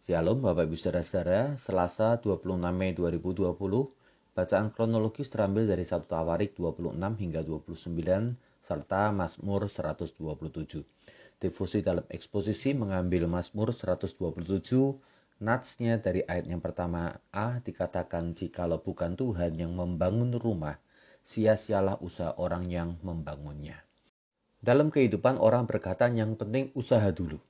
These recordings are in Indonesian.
Shalom Bapak Ibu Saudara-saudara, Selasa 26 Mei 2020, bacaan kronologis terambil dari 1 Tawarik 26 hingga 29, serta Mazmur 127. Devosi dalam eksposisi mengambil Mazmur 127, natsnya dari ayat yang pertama A dikatakan, jikalau bukan Tuhan yang membangun rumah, sia-sialah usaha orang yang membangunnya. Dalam kehidupan orang berkata yang penting usaha dulu.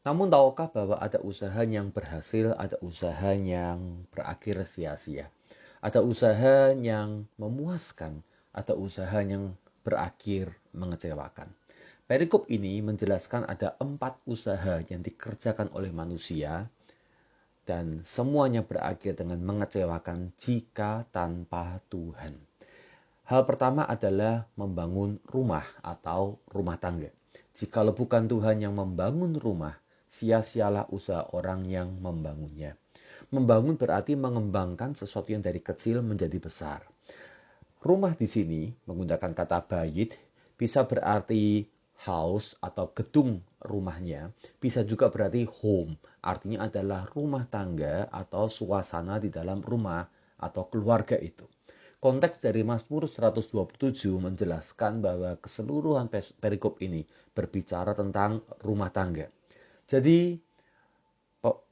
Namun tahukah bahwa ada usaha yang berhasil, ada usaha yang berakhir sia-sia. Ada usaha yang memuaskan, ada usaha yang berakhir mengecewakan. Perikop ini menjelaskan ada 4 usaha yang dikerjakan oleh manusia dan semuanya berakhir dengan mengecewakan jika tanpa Tuhan. Hal pertama adalah membangun rumah atau rumah tangga. Jikalau bukan Tuhan yang membangun rumah, sia-sialah usaha orang yang membangunnya. Membangun berarti mengembangkan sesuatu yang dari kecil menjadi besar. Rumah di sini menggunakan kata bayit bisa berarti house atau gedung rumahnya, bisa juga berarti home, artinya adalah rumah tangga atau suasana di dalam rumah atau keluarga itu. Konteks dari Mazmur 127 menjelaskan bahwa keseluruhan perikop ini berbicara tentang rumah tangga. Jadi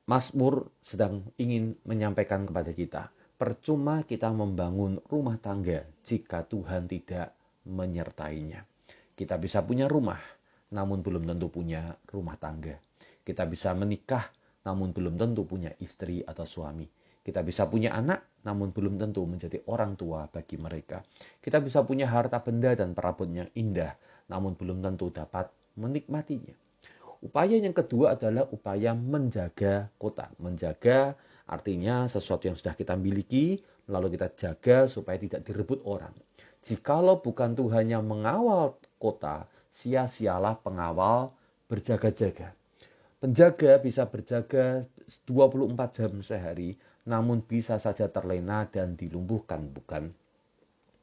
Mazmur sedang ingin menyampaikan kepada kita, percuma kita membangun rumah tangga jika Tuhan tidak menyertainya. Kita bisa punya rumah, namun belum tentu punya rumah tangga. Kita bisa menikah, namun belum tentu punya istri atau suami. Kita bisa punya anak, namun belum tentu menjadi orang tua bagi mereka. Kita bisa punya harta benda dan perabotnya indah, namun belum tentu dapat menikmatinya. Upaya yang kedua adalah upaya menjaga kota. Menjaga artinya sesuatu yang sudah kita miliki, lalu kita jaga supaya tidak direbut orang. Jikalau bukan Tuhan yang mengawal kota, sia-sialah pengawal berjaga-jaga. Penjaga bisa berjaga 24 jam sehari, namun bisa saja terlena dan dilumpuhkan, bukan?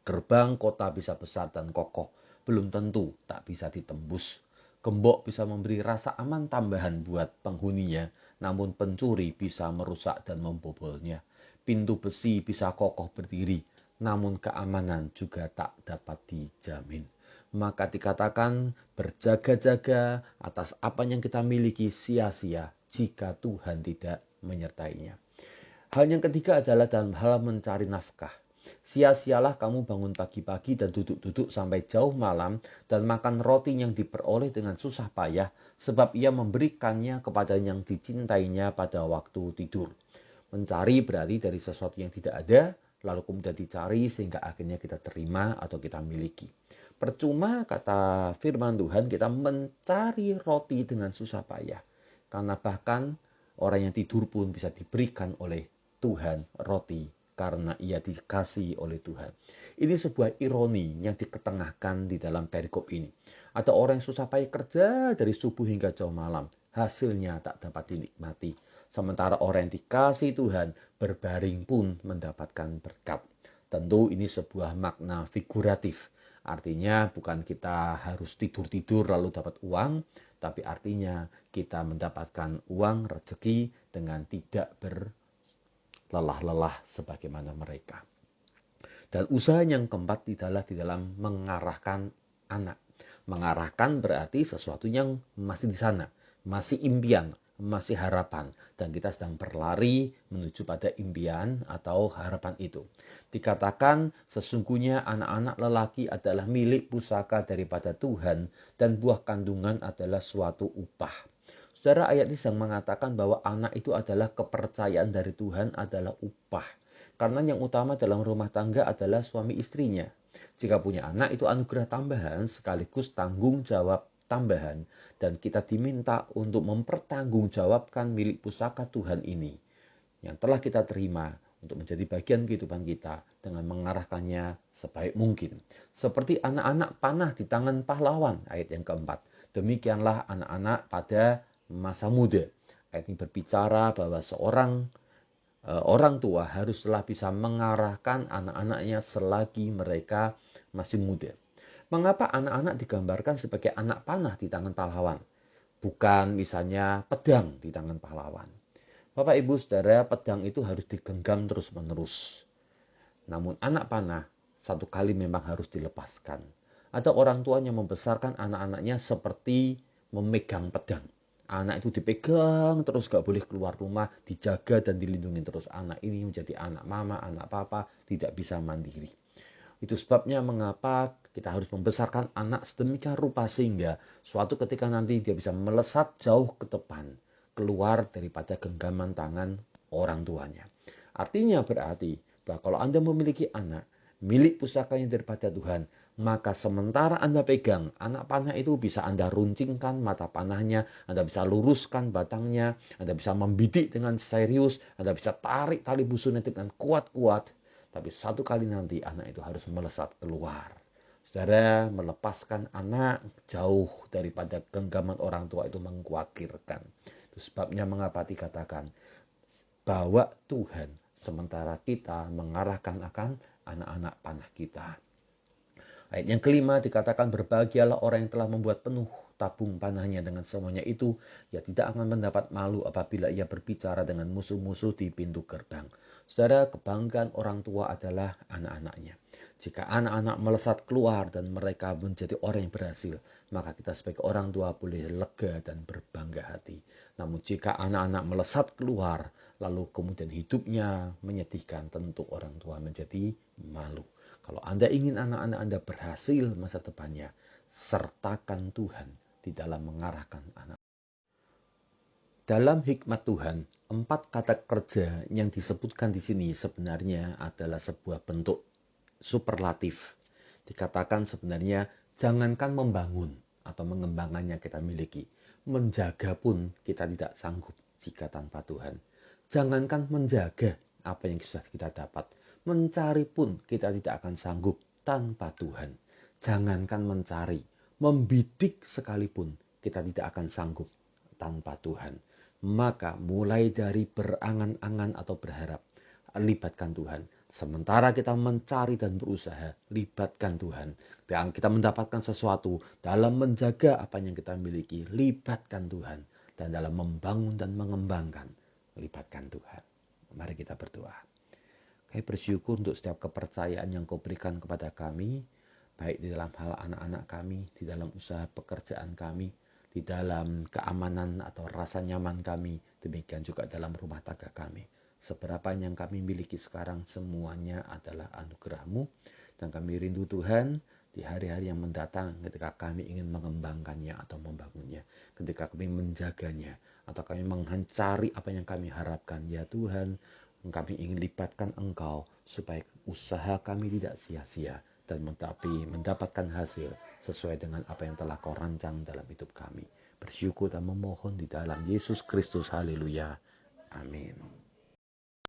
Gerbang kota bisa besar dan kokoh, belum tentu tak bisa ditembus. Gembok bisa memberi rasa aman tambahan buat penghuninya, namun pencuri bisa merusak dan membobolnya. Pintu besi bisa kokoh berdiri, namun keamanan juga tak dapat dijamin. Maka dikatakan berjaga-jaga atas apa yang kita miliki sia-sia jika Tuhan tidak menyertainya. Hal yang ketiga adalah dalam hal mencari nafkah. Sia-sialah kamu bangun pagi-pagi dan duduk-duduk sampai jauh malam dan makan roti yang diperoleh dengan susah payah, sebab ia memberikannya kepada yang dicintainya pada waktu tidur. Mencari berarti dari sesuatu yang tidak ada, lalu kemudian dicari sehingga akhirnya kita terima atau kita miliki. Percuma kata firman Tuhan kita mencari roti dengan susah payah. Karena bahkan orang yang tidur pun bisa diberikan oleh Tuhan roti karena ia dikasihi oleh Tuhan. Ini sebuah ironi yang diketengahkan di dalam perikop ini. Ada orang yang susah payah kerja dari subuh hingga jauh malam. Hasilnya tak dapat dinikmati. Sementara orang yang dikasihi Tuhan berbaring pun mendapatkan berkat. Tentu ini sebuah makna figuratif. Artinya bukan kita harus tidur-tidur lalu dapat uang, tapi artinya kita mendapatkan uang rezeki dengan tidak berlelah-lelah sebagaimana mereka. Dan usaha yang keempat adalah di dalam mengarahkan anak. Mengarahkan berarti sesuatu yang masih di sana, masih impian, masih harapan. Dan kita sedang berlari menuju pada impian atau harapan itu. Dikatakan sesungguhnya anak-anak lelaki adalah milik pusaka daripada Tuhan dan buah kandungan adalah suatu upah. Saudara, ayat ini sedang mengatakan bahwa anak itu adalah kepercayaan dari Tuhan, adalah upah. Karena yang utama dalam rumah tangga adalah suami istrinya. Jika punya anak itu anugerah tambahan sekaligus tanggung jawab tambahan. Dan kita diminta untuk mempertanggungjawabkan milik pusaka Tuhan ini. Yang telah kita terima untuk menjadi bagian kehidupan kita dengan mengarahkannya sebaik mungkin. Seperti anak-anak panah di tangan pahlawan, ayat yang keempat. Demikianlah anak-anak pada masa muda. Ayat ini berbicara bahwa seorang orang tua haruslah bisa mengarahkan anak-anaknya selagi mereka masih muda. Mengapa anak-anak digambarkan sebagai anak panah di tangan pahlawan? Bukan misalnya pedang di tangan pahlawan. Bapak Ibu Saudara, pedang itu harus digenggam terus-menerus. Namun anak panah satu kali memang harus dilepaskan. Ada orang tuanya membesarkan anak-anaknya seperti memegang pedang. Anak itu dipegang terus, gak boleh keluar rumah, dijaga dan dilindungi terus. Anak ini menjadi anak mama, anak papa, tidak bisa mandiri. Itu sebabnya mengapa kita harus membesarkan anak sedemikian rupa sehingga suatu ketika nanti dia bisa melesat jauh ke depan, keluar daripada genggaman tangan orang tuanya. Artinya berarti bahwa kalau Anda memiliki anak, milik pusakanya daripada Tuhan, maka sementara Anda pegang anak panah itu, bisa Anda runcingkan mata panahnya, Anda bisa luruskan batangnya, Anda bisa membidik dengan serius, Anda bisa tarik tali busurnya dengan kuat-kuat. Tapi satu kali nanti anak itu harus melesat keluar. Saudara, melepaskan anak jauh daripada genggaman orang tua itu mengkhawatirkan. Itu sebabnya mengapa dikatakan bawa Tuhan sementara kita mengarahkan akan anak-anak panah kita. Ayat yang kelima dikatakan, berbahagialah orang yang telah membuat penuh tabung panahnya dengan semuanya itu. Ia tidak akan mendapat malu apabila ia berbicara dengan musuh-musuh di pintu gerbang. Saudara, kebanggaan orang tua adalah anak-anaknya. Jika anak-anak melesat keluar dan mereka menjadi orang yang berhasil, maka kita sebagai orang tua boleh lega dan berbangga hati. Namun jika anak-anak melesat keluar, lalu kemudian hidupnya menyedihkan, tentu orang tua menjadi malu. Kalau Anda ingin anak-anak Anda berhasil masa depannya, sertakan Tuhan di dalam mengarahkan anak. Dalam hikmat Tuhan, 4 kata kerja yang disebutkan di sini sebenarnya adalah sebuah bentuk superlatif. Dikatakan sebenarnya jangankan membangun atau mengembangkannya kita miliki, menjaga pun kita tidak sanggup jika tanpa Tuhan. Jangankan menjaga apa yang sudah kita dapat, mencari pun kita tidak akan sanggup tanpa Tuhan. Jangankan mencari, membidik sekalipun kita tidak akan sanggup tanpa Tuhan. Maka mulai dari berangan-angan atau berharap, libatkan Tuhan. Sementara kita mencari dan berusaha, libatkan Tuhan. Dan kita mendapatkan sesuatu dalam menjaga apa yang kita miliki, libatkan Tuhan. Dan dalam membangun dan mengembangkan, libatkan Tuhan. Mari kita berdoa. Kami bersyukur untuk setiap kepercayaan yang Kau berikan kepada kami, baik di dalam hal anak-anak kami, di dalam usaha pekerjaan kami, di dalam keamanan atau rasa nyaman kami, demikian juga dalam rumah tangga kami. Seberapa yang kami miliki sekarang semuanya adalah anugerah-Mu, dan kami rindu Tuhan di hari-hari yang mendatang ketika kami ingin mengembangkannya atau membangunnya, ketika kami menjaganya atau kami mencari apa yang kami harapkan. Ya Tuhan, kami ingin libatkan Engkau supaya usaha kami tidak sia-sia dan mendapatkan hasil sesuai dengan apa yang telah Kau rancang dalam hidup kami. Bersyukur dan memohon di dalam Yesus Kristus. Haleluya. Amin.